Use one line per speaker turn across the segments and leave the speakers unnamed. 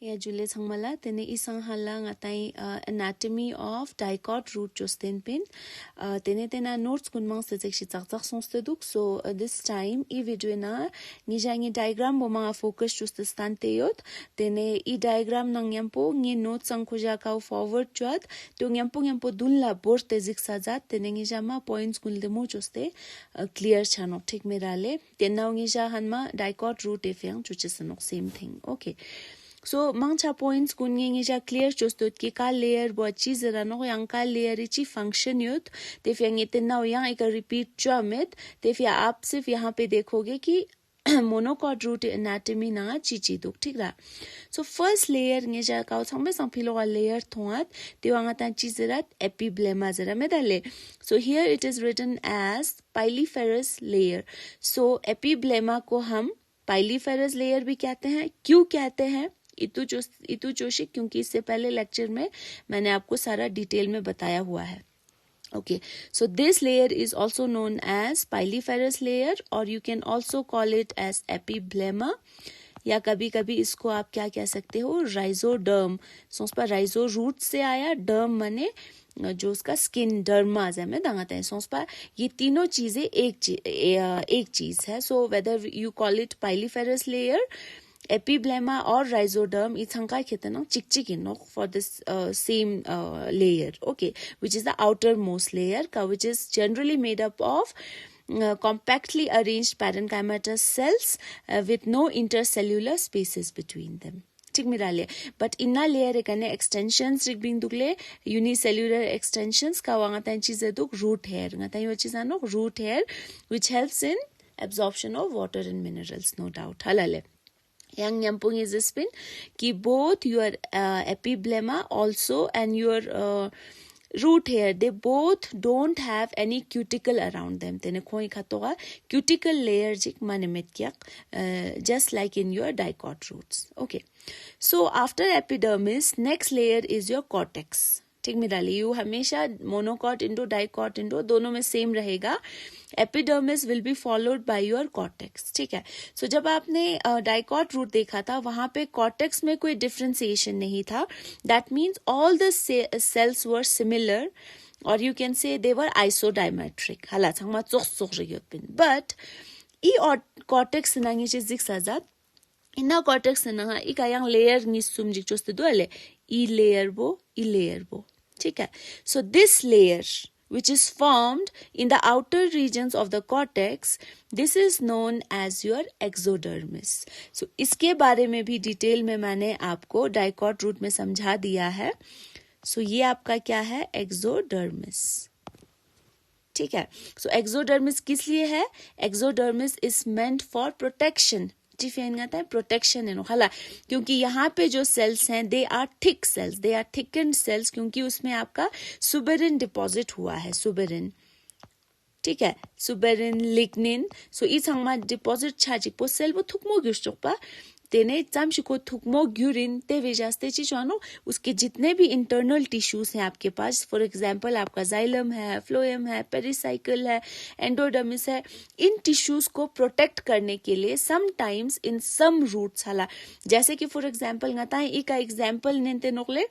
या जुले संगमला तेने isang hala ngatai anatomy of dicot root josten pin तेने तेना notes kunmang sezek shi tsaksak sonsteduk so this time I video na ngijangi diagram bomang focus juste stante yot तेने I diagram nang yampo ngi notes sang kuja kau forward chat to yampo dunla borte zik sajat तेने ngijama points kunde mo joste clear chanok ठीक merale तेना ngija hanma dicot root efeng chuchesanok same thing okay. So mangcha points kungi ja clear chostot ki ka layer bo cheese rano yang ka layer chi function yut te फिर ये तेना यहाँ एक repeat चामेत ते फिर आप सिर्फ यहाँ पे देखोगे कि monocot root anatomy ना चीची दुख ठीक रहा so first layer ये जा काउ संबे संपिलो का layer थोंत ते वहाँ ता चीज रत epiblema जरा में डाले so here it is written as pyliferous layer so epiblema को हम pyliferous layer भी कहते हैं क्यों कहते हैं इतु जोशी क्योंकि इससे पहले लेक्चर में मैंने आपको सारा डिटेल में बताया हुआ है okay so this layer is also known as pyliferous layer or you can also call it as epiblema या कभी-कभी इसको आप क्या कह सकते हो rhizoderm सोच पर rhizo root से आया derm माने जो उसका स्किन डर्माज है मैं दांगते हैं सोच पर ये तीनों चीजें एक चीज है so whether you call it pyliferous layer epiblema or rhizoderm ithangkai khitana chikchikino for this same layer okay which is the outermost layer which is generally made up of compactly arranged parenchymatous cells with no intercellular spaces between them ठीक मिराले but inna layer ekane extensions rig bing dugle unicellular extensions ka wanga tan cheese duk root hair ngata yo cheese no root hair which helps in absorption of water and minerals no doubt halale yang yampung is this pin ki both your epiblema also and your root hair they both don't have any cuticle around them tene khoi khatoga cuticle layer jik manemet kyak just like in your dicot roots okay so after epidermis next layer is your cortex ठीक Mirali you हमेशा monocot Indo dicot Indo दोनों में same रहेगा epidermis will be followed by your cortex ठीक है सो जब आपने dicot root देखा था वहां पे कॉर्टेक्स में कोई डिफरेंशिएशन नहीं था that means all the cells were similar और यू कैन से दे वर आइसोडाइमेट्रिक हाला छंगमा चोख रियोपिन बट ई कॉर्टेक्स नंगी जिक सजात इना कॉर्टेक्स नंगा ई कायांग लेयर निसुम जिक चोस्ते दोले ई लेयर बो ठीक है so this layer which is formed in the outer regions of the cortex this is known as your exodermis so इसके बारे में भी डिटेल में मैंने आपको डाइकॉट रूट में समझा दिया है so ये आपका क्या है exodermis ठीक है so exodermis किस लिए है exodermis is meant for protection protection है हाला क्योंकि यहाँ पे जो सेल्स हैं they are thick cells they are thickened cells क्योंकि उसमें आपका सुबेरिन डिपॉजिट हुआ है सुबेरिन ठीक है सुबेरिन लिग्निन सो इस हंगमा डिपॉजिट छाजिक पो सेल वो थुकमो गिरचोकपा तेने चामशिको थुकमो ग्यूरिन ते वेजास्ते चिचवानो उसके जितने भी इंटरनल टिश्यूज हैं आपके पास फॉर एग्जांपल आपका जाइलम है फ्लोएम है पेरिसाइकिल है एंडोडर्मिस है इन टिश्यूज को प्रोटेक्ट करने के लिए समटाइम्स इन सम रूट्स हाला जैसे कि for example ngatae ika example नेते नोकले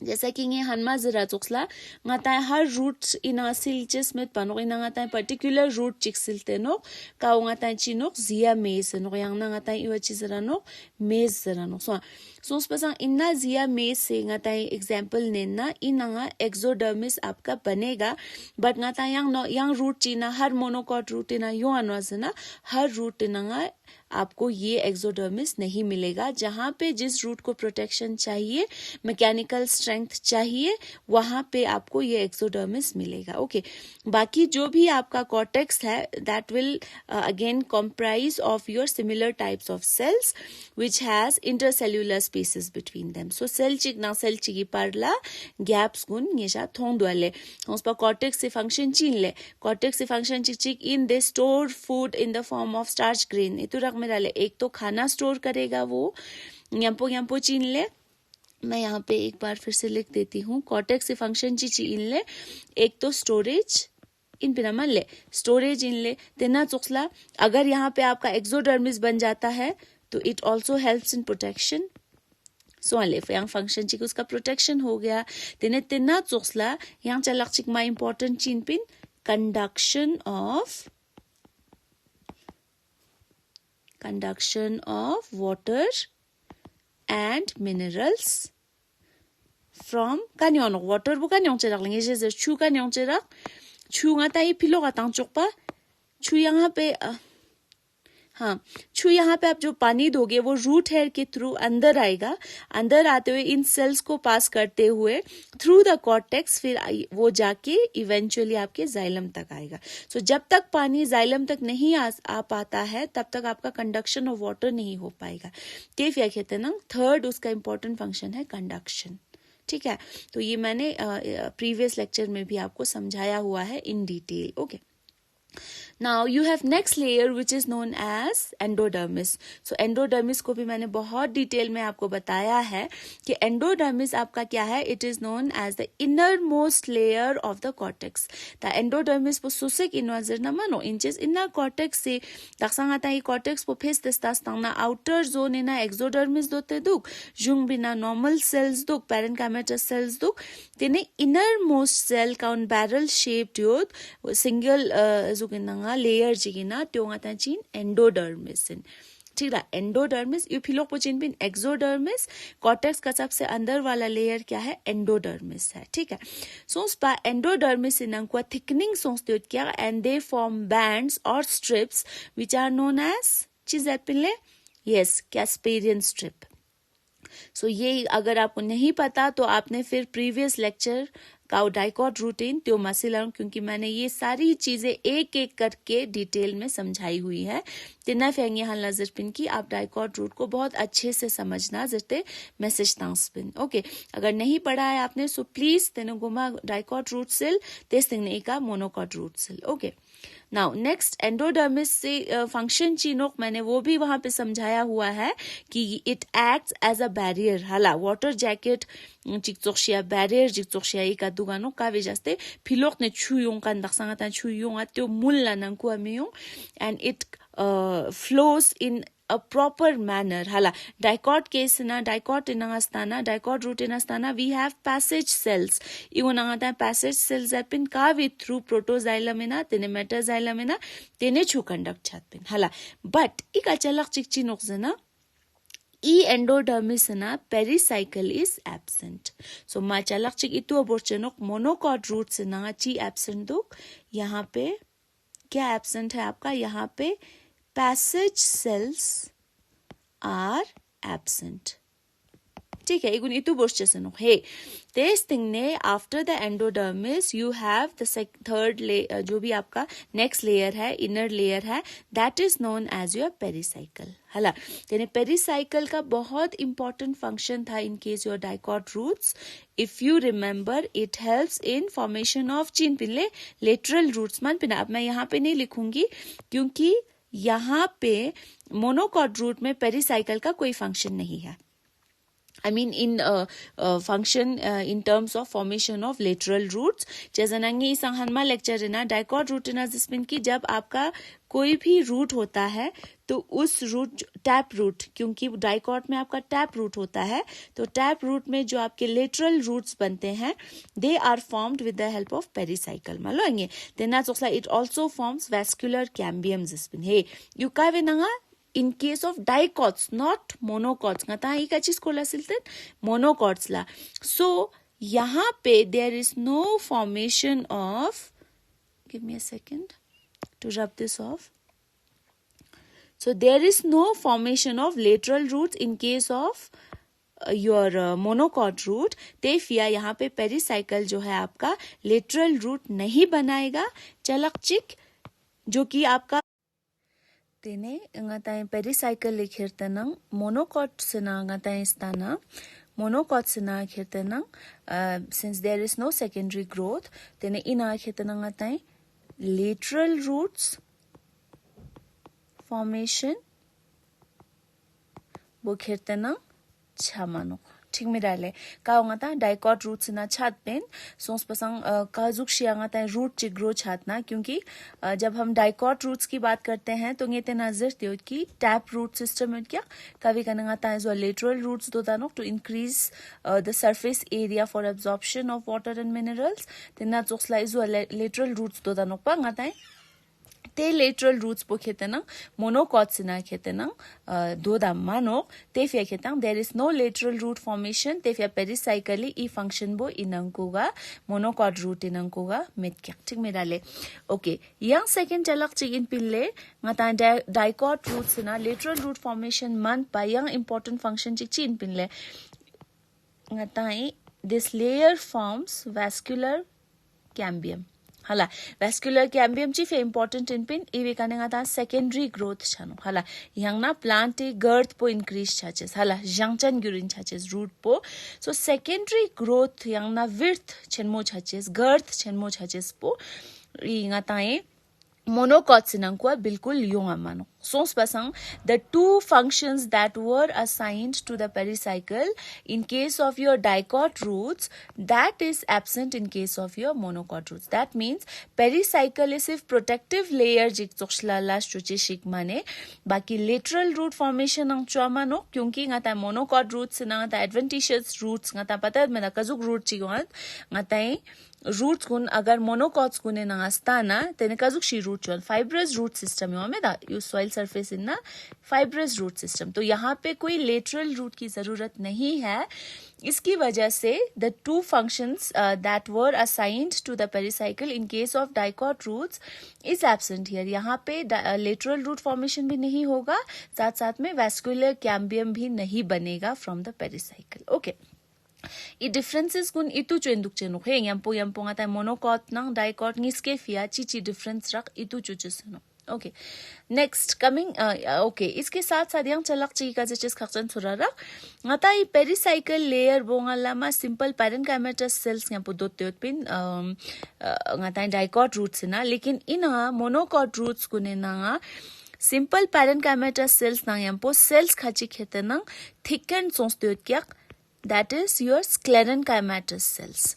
जैसा कि ये हनमा जरा चुक्सला ngatae हर roots ina silches met pano ina ngatae particular root chiksilte no ka ngatae chinok zia maize no yang ngatae iwachi zara no maize zara no so spasang inna zia maize से ngatae example नेना इनंगा exodermis आपका बनेगा but ngatae yang root china her monocot root ina yo अनवाजना her root इनंगा आपको ये एक्सोडर्मिस नहीं मिलेगा जहां पे जिस रूट को प्रोटेक्शन चाहिए मैकेनिकल स्ट्रेंथ चाहिए वहां पे आपको ये एक्सोडर्मिस मिलेगा ओके बाकी जो भी आपका कॉर्टेक्स है that will again comprise of your similar types of cells which has intercellular spaces between them so cell चिगी पारला गैप्स गुन येशा थोंदवाले उस पर कॉर्टेक्स से फंक्शन चीन ले कॉर्टेक्स से फंक्शन चिक in they store food in the form of starch grain रख में डाले एक तो खाना स्टोर करेगा वो यंपो चीन ले मैं यहाँ पे एक बार फिर से लिख देती हूँ कॉर्टेक्स से फंक्शन चीन ले एक तो स्टोरेज इन पे मान ले स्टोरेज इन ले तेना चुक्सला अगर यहाँ पे आपका एक्सोडर्मिस बन जाता है तो it also helps in protection So alif yang function chik उसका protection हो गया तेने तेना चोक्सला yang चलक चिक मा important chin pin conduction of water and minerals from kanyong water bu kanyong cherak lengi je chu kanyong cherak chu nga tai pilo का tang चोक पा chu यहाँ पे हाँ छू यहाँ पे आप जो पानी दोगे वो रूट हेयर के थ्रू अंदर आएगा अंदर आते हुए इन सेल्स को पास करते हुए थ्रू द कॉर्टेक्स फिर वो जाके इवेंचुअली आपके जाइलम तक आएगा सो जब तक पानी जाइलम तक नहीं आ पाता है तब तक आपका कंडक्शन ऑफ वाटर नहीं हो पाएगा ते क्या कहते हैं ना थर्ड उसका इंपॉर्टेंट फंक्शन है कंडक्शन ठीक है तो ये मैंने प्रीवियस लेक्चर में भी आपको समझाया हुआ है in detail okay Now you have next layer which is known as endodermis. So endodermis को भी मैंने बहुत डिटेल में आपको बताया है कि endodermis आपका क्या है It is known as the innermost layer of the cortex. The endodermis po susik inwazir naman o inches inner cortex से taksang ata ही cortex po phis testas tang na outer zone ina exodermis dote duk jung bina normal cells duk parenchymatous cells duk tene innermost cell count barrel shaped yod single zukinanga layer jigina tyonga tanchin endodermis ठीक है endodermis you फिलोक पोचिन pin एक्सोडर्मिस cortex का सबसे अंदर वाला layer क्या है endodermis है ठीक है सोस पा एंडोडर्मिस इन को थिकनिंग सोस तो क्या एंड दे फॉर्म बैंड्स और strips which are known as चीज दैट पिनले यस कैस्पेरियन स्ट्रिप सो ये अगर आपको नहीं पता तो आपने फिर प्रीवियस लेक्चर का डाइकॉट रूटीन त्यो मसिलर क्योंकि मैंने ये सारी चीजें एक एक करके डिटेल में समझाई हुई है तिना फेंगे हल नजर पिन की आप डाइकॉट रूट को बहुत अच्छे से समझना जैसे मैसेज पिन ओके अगर नहीं पढ़ा है आपने सो प्लीज तेनो गुमा डाइकॉट रूट सेल तेस्टिंग ने का monocot root cell okay now next endodermis से फंक्शन चीनोक मैंने वो भी वहां पे समझाया हुआ है कि it acts as a barrier हाला वाटर जैकेट चिकचोक्शिया बैरियर चिकचोक्शिया का दुगानो का वजहते फिलोक ने छुयों का दक्षांगता छुयों आत्यो मुल्ला नंकु अमियों and it flows in a proper manner hala dicot case na dicot inangastana dicot root inastana we have passage cells igunangata passage cells apin ka with through protoxylem ina tene metaxylem ina tene chu conduct chatpin hala but ika chalak chikchi nokzana e endodermis na pericycle is absent so ma chalak chik itu aborchenok monocot roots na chi absent duk yahan pe क्या absent है आपका यहाँ पे passage cells are absent ठीक है इगुन इतु Borch जैसे no hey this thing ने after the endodermis you have the third layer जो भी आपका next layer है inner layer है that is known as your pericycle हला यानी pericycle का बहुत important function था in case your dicot roots if you remember it helps in formation of chin पिनले lateral roots मान पिना अब मैं यहाँ पे नहीं लिखूंगी क्योंकि यहाँ पे monocot root में pericycle का कोई function नहीं है I mean in function in terms of formation of lateral roots जैसा नंगे इस हनमा लेक्चर ना dicot root ना जिसमें कि जब आपका कोई भी रूट होता है तो उस रूट टैप रूट क्योंकि डाइकॉट में आपका टैप रूट होता है तो टैप रूट में जो आपके लेटरल रूट्स बनते हैं they are formed with the help of pericycle मालो आएंगे then it also forms vascular cambiums इसमें हे यू का वेनंगा in case of dicots not monocots ngata hi ka chis kola silten monocots la so yahan pe there is no formation of give me a second to rub this off so there is no formation of lateral roots in case of your monocot root तेफिया यहाँ पे pericycle जो है आपका lateral root नहीं बनाएगा चलकचिक जो कि आपका तेने ngatai pericycle likhirtanang monocot sena ngatai stana monocot sena khirtanang since there is no secondary growth tene ina khirtanang ngatai lateral roots formation bo khirtanang chamanok ठीक में डाले का ngata dicot roots na chat pen सोच पसंग काजुक शिया ngata root ची grow chat ना क्योंकि जब हम dicot roots की बात करते हैं तो ये ते नजर त्यो कि tap root system में क्या कभी कने ngata is lateral roots दो दानो to increase the surface area for absorption of water and minerals ते ना जोसला is lateral roots दो दानो पा ngata है ते lateral roots po khetena monocots na khetena do da mano te fia khetang there is no lateral root formation te fia pericyclically e function bo inangkoga monocot root inangkoga met kyak thik me dale okay yang second chalak chigin pille ngata dicot roots na lateral root formation man pa yang important function chik chin pinle ngatai this layer forms vascular cambium hala vascular cambium chi fe important in pin iwi kanenga ta secondary growth chano hala yang na plant girth po increase chaches hala jangchan gurin chaches root po so secondary growth yang na width chenmo chaches girth chenmo chaches po inga tae monocots nankwa bilkul yonga mano sons pasang the two functions that were assigned to the pericycle in case of your dicot roots that is absent in case of your monocot roots that means pericycle is if protective layer jik choksla la chuchi shik mane baki lateral root formation ang chama no kyunki ngata monocot roots na ta adventitious roots ngata pata mena kazuk root chi ngata roots kun agar monocots kune na astana tene kazuk shi root chon fibrous root system yo में you soil surface in na fibrous root system तो यहाँ पे कोई lateral root की जरूरत नहीं है इसकी वजह से the two functions that were assigned to the pericycle in case of dicot roots is absent here यहाँ पे lateral root formation भी नहीं होगा साथ साथ में vascular cambium भी नहीं बनेगा from the pericycle okay I differences kun itu chenduk chenuk he yampo ngata monocot nang dicot ngiske fia chi difference rak itu chuchusno okay next coming okay iske साथ साथ yang chalak chi ka chis khakchan thurara ngata I pericycle layer bongala ma simple parenchymatous cells yampo dotte pin ngata dicot roots na lekin ina monocot roots kune na simple parenchymatous cells na yampo cells khachi khetena thickened sonsdeot kyak that is your sclerenchymatous cells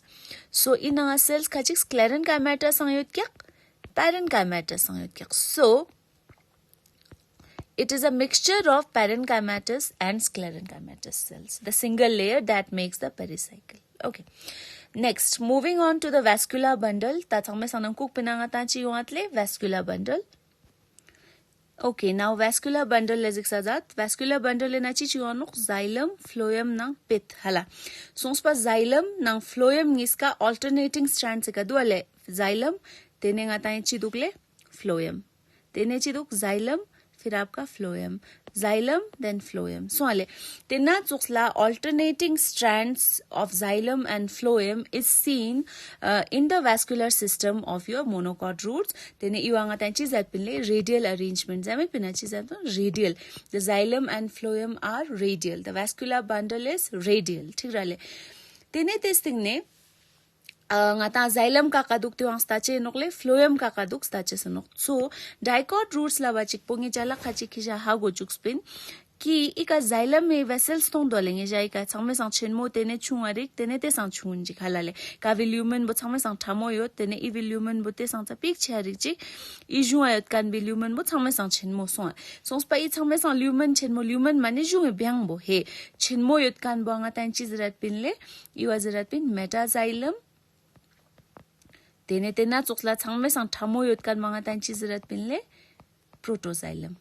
so in our cells khachik sclerenchymatous ayot kyak parenchymatous ayot kyak so it is a mixture of parenchymatous and sclerenchymatous cells the single layer that makes the pericycle okay next moving on to the vascular bundle tatsame sanam kuk pinanga ta chi yoatle vascular bundle okay now vascular bundle lezik sajat vascular bundle na chi chionok xylem phloem nang pith hala sons pa xylem nang phloem ngiska alternating strands ka duale xylem tene ngata chi dukle phloem tene chi duk xylem फिर आपका phloem xylem then phloem so ale tena chuksla alternating strands of xylem and phloem is seen in the vascular system of your monocot roots tene iwanga tanchi zapile radial arrangement zame pinachi zato radial the xylem and phloem are radial the vascular bundle is radial thik rale tene testing ne ngata xylem ka kaduk tu ang stache nokle phloem ka kaduk stache sanok so dicot roots la bachik pongi jala khachi khija ha go chukspin ki ika xylem me vessels tong dolenge jai ka changme sang chenmo tene chungarik tene te sang chungun ji khalale ka volumen bo changme sang thamo yo tene I volumen bo te sang cha pik chari ji I juayot kan volumen bo changme sang chenmo so pa I changme sang lumen chenmo lumen mane ju byang bo he chenmo yot kan bo nga tan chi zarat pinle I was zarat pin metaxylem tene tena chuksla changme sang thamo yot kan manga tan chi zarat pinle protoxylem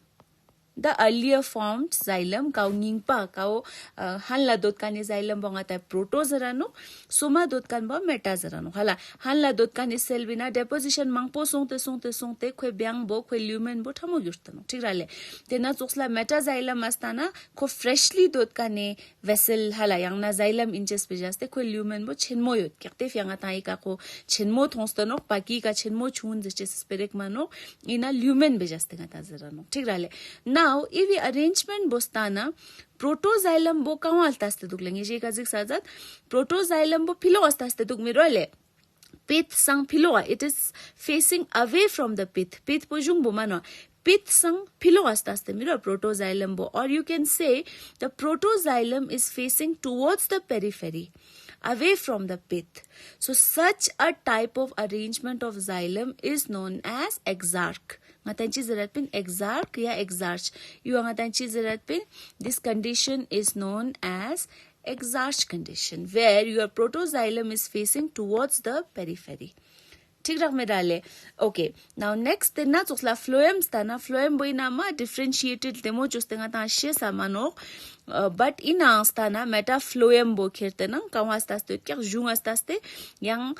the earlier formed xylem kau ningpa kau hanla dot kan xylem bonga ta protozarano soma dot kan ba metazarano hala hanla dot kan cell bina deposition mangpo songte khoi byang bo khoi lumen bo thamo yurtano thik rale tena chuksla metaxylem astana ko freshly dot kan vessel hala yang na xylem inches pe jaste khoi lumen bo chenmo yot kyakte fyanga tai ka ko chenmo thongstano paki ka chenmo chun jeche sperek mano ina lumen be jaste ga tazarano thik rale now if we arrangement bostana protoxylem bo kaun altaste duklenge je kazik sajat protoxylem bo philo astaste duk mirole pith sang philo it is facing away from the pith bo jung bo mano pith sang philo astaste miro protoxylem bo, or you can say the protoxylem is facing towards the periphery, away from the pith. So such a type of arrangement of xylem is known as exarch. Ngatanchi zarat pin exarch ya exarch. You ngatanchi zarat pin, this condition is known as exarch condition, where your protoxylem is facing towards the periphery. ठीक रख में डाले. Okay, now next तेना चुकला phloem स्ताना phloem बोई नामा differentiated demo चुस्तेंगा तांशे सामानो, but ina स्ताना meta phloem बो खेरते ना कावा स्तास्ते क्या जुंग स्तास्ते yang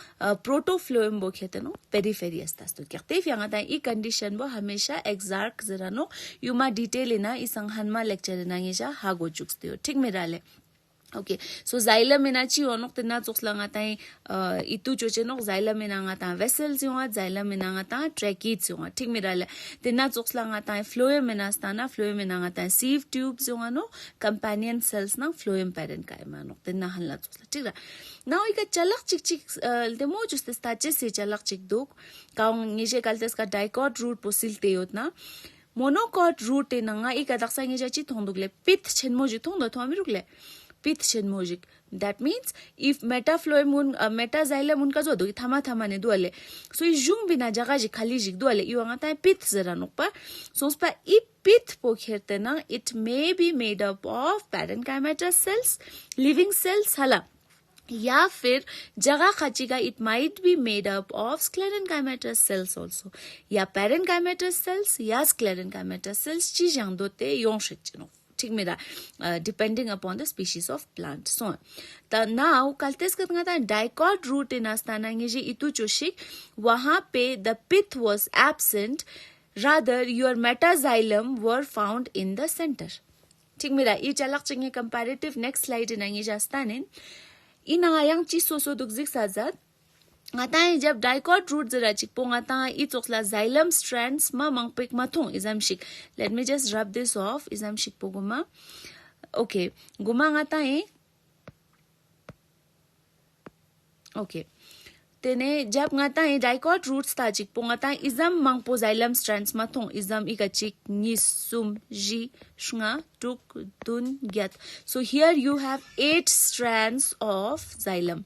protophlloem बो खेरते ना periphery स्तास्ते क्या तेफ यहाँ तां ई condition बो हमेशा exarch जरानो युमा detail इना इसंग हनमा lecture ना ये जा हागो चुकते हो. ठीक में डाले. Okay, so xylem enachi onok tena choksla ngatai itu choche nok xylem enangata vessels yunga xylem enangata tracheids yunga thik mirale tena choksla ngatai phloem enastana phloem enangata sieve tubes yunga no companion cells na phloem parent kai manok tena hanla choksla thik ra. Now ika chalak chik chik demo juste stache se chalak chik duk kaung ngeje kaltes ka dicot root posilte yotna monocot root enanga ika daksa ngeje chi thondugle pith chenmo ji thondo thomirukle pith chenmojik. That means if metaphlloem metaxylem unka जो दो थमा थमा ने दुआले so इस Jung बिना जगह जी खाली जिक दुआले यू आंगता है pith जरा नुकपा so उस पर इ pith पोखेरते ना it may be made up of parenchymatous cells, living cells हला या फिर जगह खाची का it might be made up of sclerenchymatous cells also या parenchymatous cells या sclerenchymatous cells चीज yang दोते यों शिक्षनो. ठीक मेरा depending upon the species of plant. So now kaltes katanga ta dicot root in astana ngeje itu choshik वहां पे the pith was absent, rather your metaxylem were found in the center. ठीक मेरा ये चलक चंगे comparative next slide in ngeje astanen ina yang chi so duk zik sajat ngatai jab dicot root zara chikpo ngata I choksla xylem strands ma mangpek mathong izam shik. Let me just rub this off izam shik po guma. Okay, guma ngatai okay tene jab ngatai dicot roots ta chikpo ngatai izam mangpo xylem strands mathong izam ikachik ni sum ji shunga tuk dun gyat. So here you have 8 strands of xylem.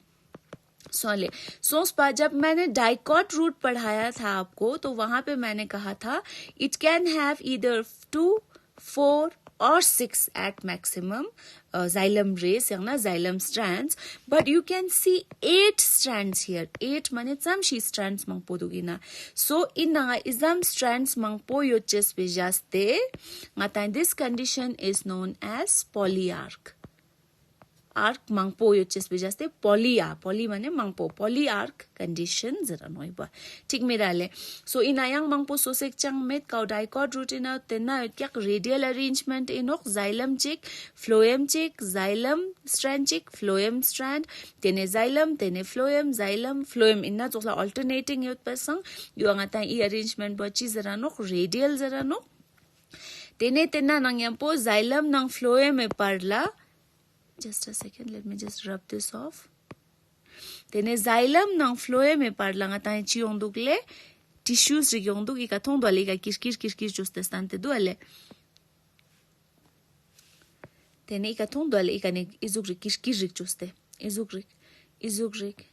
So जब मैंने dicot root पढ़ाया था आपको तो वहां पे मैंने कहा था it can have either 2, 4 or 6 at maximum xylem rays या ना xylem strands, but you can see 8 strands here. 8 माने तमशी strands मंगपो दुगिना. So in isam strands मंगपो योचेस बेजास्ते ngatain this condition is known as polyarch. Arc mangpo yoches bejaste poly mane mangpo polyarch condition zara noiba ठीक मेराले. So in ayang mangpo sosek chang met kau dicot root ina tenna kyak radial arrangement inok xylem chick phloem chick xylem strand chick phloem strand tene xylem tene phloem xylem phloem inna chokla alternating yot pasang yuangata I arrangement bachi zara nok radial zara nok tene tenna nang yampo xylem nang phloem e parla. Just a second, let me just rub this off. Tene xylem nang phloem e parla ngatai chi ondukle tissues ri onduk ika thong dole ika kis juste stante duale. Tene ika thong dole ika ne izugri kis rik juste izugrik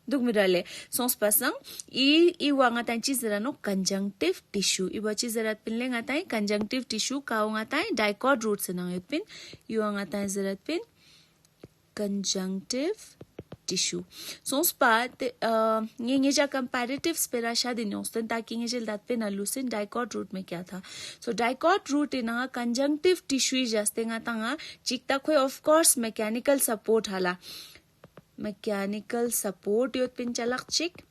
duk mirale sons pasang I wanga tan chizera no conjunctive tissue I bachi zerat pin le ngatai conjunctive tissue ka ngatai dicot root se nang pin I wanga tan zerat pin conjunctive tissue sons pa nge ja comparative spera shadi nostan taki nge jel dat pin alusin dicot root में क्या था. So dicot root ina conjunctive tissue jaste ngatanga chikta khoi of course mechanical support hala mechanical support yot pin chalak chik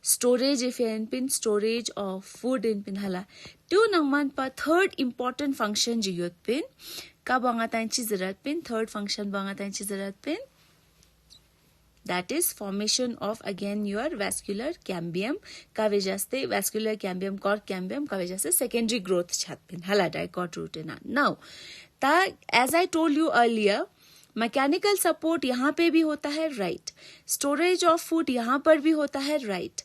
storage if in pin storage of food in pin hala tu nangman pa third important function ji yot pin ka banga tan chi zarat pin third function banga tan chi zarat pin that is formation of again your vascular cambium ka vejaste vascular cambium cork cambium ka vejaste secondary growth chat pin hala dicot root ina. Now ta as I told you earlier mechanical support यहाँ पे भी होता है right storage of food यहाँ पर भी होता है right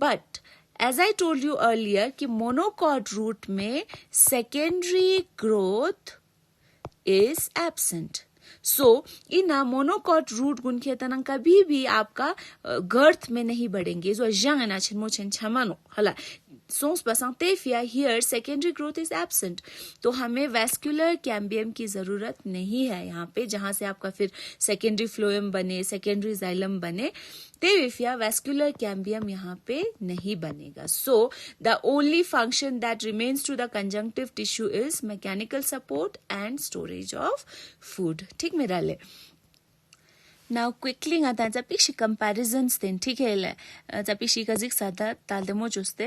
but as I told you earlier कि मोनोकॉट रूट में secondary growth is absent. So इना मोनोकॉट रूट गुण खेतन कभी भी आपका गर्थ में नहीं बढ़ेंगे. जो जंग ना छिन मोछन छमानो हला सोंस बसंते फिया here secondary growth is absent. तो हमें वैस्कुलर कैम्बियम की जरूरत नहीं है यहाँ पे, जहां से आपका फिर सेकेंडरी फ्लोएम बने, सेकेंडरी जाइलम बने. तेविफिया वैस्कुलर कैम्बियम यहाँ पे नहीं बनेगा. So the only function that remains to the conjunctive tissue is mechanical support and storage of food. ठीक मेरा ले. Now quickly ngata zapishi comparisons ten ठीक है ले zapishi kazik sada taldemo juste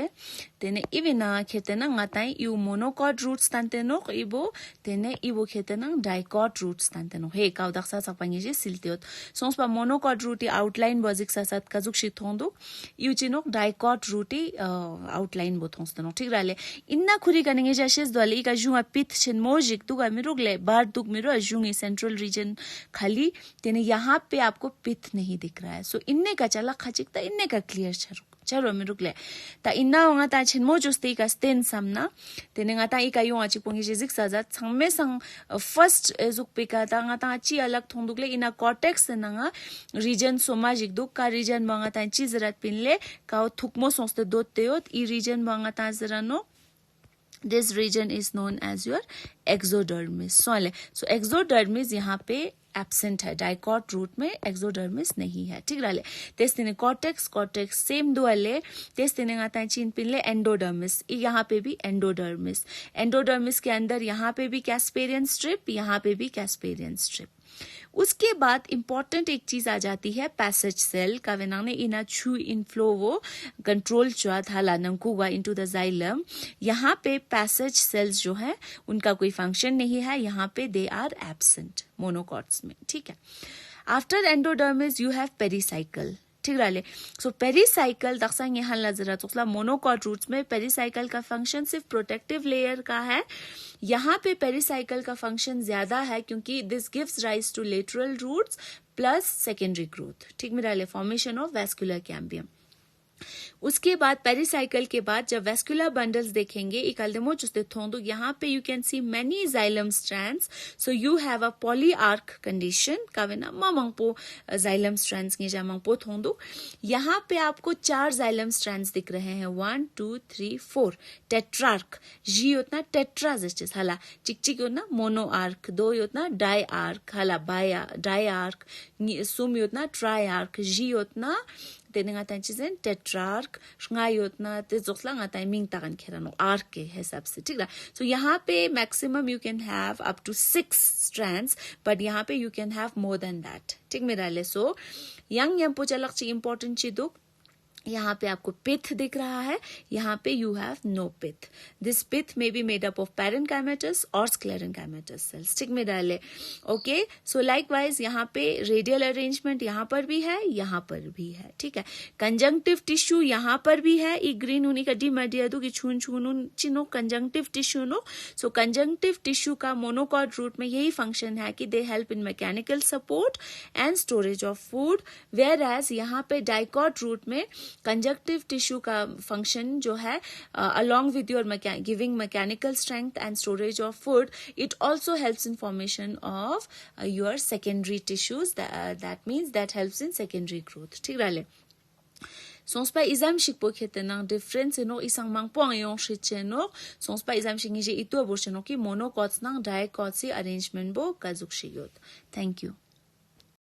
tene ibina khetena ngata iu monocot roots tanteno ibo tene ibo khetena dicot roots tanteno he ka daksa sakpangi je silteot sons pa monocot root outline bozik sasat kazuk shithondo iu chinok dicot root outline bothons teno ठीक rale inna khuri kanenge jashes dwali ka junga pith chen mojik tu ga mirugle bar duk miru jungi central region खाली tene यहाँ पे आपको पिथ नहीं दिख रहा है. सो इन्ने का चला खचिकता इन्ने का क्लियर चलो मैं रुक ले ता इन्ना होगा ता छिन मो जुस्ते का स्टेन समना तेने ngata i kayo achi pongi jizik saza changme sang first ezuk pika ta ngata achi alak thongdukle ina cortex nanga region soma jikduk ka region manga ta chi zarat pinle ka thukmo sonste dotteot i region manga ta zarano. This region is known as your exodermis. So exodermis यहाँ पे absent है. Dicot root में एक्सोडर्मिस नहीं है. ठीक रहा. तेस्तिने cortex same दुआले तेस्तिने आता है चीन पिनले एंडोडर्मिस. यहाँ पे भी एंडोडर्मिस के अंदर यहाँ पे भी कैस्पेरियन स्ट्रिप, यहाँ पे भी कैस्पेरियन स्ट्रिप. उसके बाद इंपॉर्टेंट एक चीज आ जाती है पैसेज सेल का वेनाने इना छू इनफ्लो वो कंट्रोल चुआ थाला नंकुगा इनटू द जाइलम. यहाँ पे पैसेज सेल्स जो है उनका कोई फंक्शन नहीं है. यहाँ पे दे आर एब्सेंट मोनोकॉट्स में. ठीक है. After endodermis you have pericycle. ठीक रहा. सो पेरिसाइकल दक्षांग यहाँ लजरा तो मोनोकॉट रूट्स में पेरिसाइकल का फंक्शन सिर्फ प्रोटेक्टिव लेयर का है. यहाँ पे पेरिसाइकल का फंक्शन ज्यादा है क्योंकि this gives rise to lateral roots plus secondary growth. ठीक मेरा ले फॉर्मेशन ऑफ वैस्कुलर कैम्बियम. उसके बाद पेरिसाइकल के बाद जब वैस्कुलर बंडल्स देखेंगे इकालदेमो जुस्ते थोंदो यहाँ पे you can see many xylem strands. So you have a polyarch condition कावेना मामंगपो जाइलम स्ट्रैंड्स के जामंगपो थोंदो. यहाँ पे आपको 4 जाइलम स्ट्रैंड्स दिख रहे हैं. 1 2 3 4 टेट्रार्क. जी उतना टेट्रा जस्टिस हाला चिक उतना मोनोआर्क. 2 उतना डाइआर्क हाला बाया डाइआर्क. सुम उतना ट्राइआर्क. जी उतना तेने ngata चीजें टेट्रार्क ngayotna ते जोखला ngata मिंग तागन खेरानो आर्क के हिसाब से. ठीक है. सो यहाँ पे maximum you can have up to 6 strands but यहाँ पे you can have more than that. ठीक मेरा ले. सो यंग यंपो चलक ची इंपॉर्टेंट चीदो यहाँ पे आपको पिथ दिख रहा है. यहाँ पे you have no pith. This pith may be made up of parenchymatous और स्क्लेरेन्काइमेटस सेल्स. ठीक में डाले. ओके. सो लाइकवाइज यहाँ पे रेडियल अरेंजमेंट यहाँ पर भी है, यहाँ पर भी है. ठीक है. कंजंक्टिव टिश्यू यहाँ पर भी है. ई ग्रीन उन्हीं का डी मडिया दो कि छून छून चिनो conjunctive tissue no. So conjunctive tissue का मोनोकॉट रूट में यही फंक्शन है कि they help in mechanical support and storage of food. Whereas यहाँ पे डाइकॉट रूट में कंजक्टिव टिश्यू का फंक्शन जो है along with your giving mechanical strength and storage of food, it also helps in formation of your secondary tissues. That means that helps in secondary growth. ठीक रहा. Sonspa izam shikpo khetena difference no isang mangpo ayong shicheno sonspa izam shingi je itu abortion ki monocots nang dicots arrangement bo kazuk shiyot. Thank you.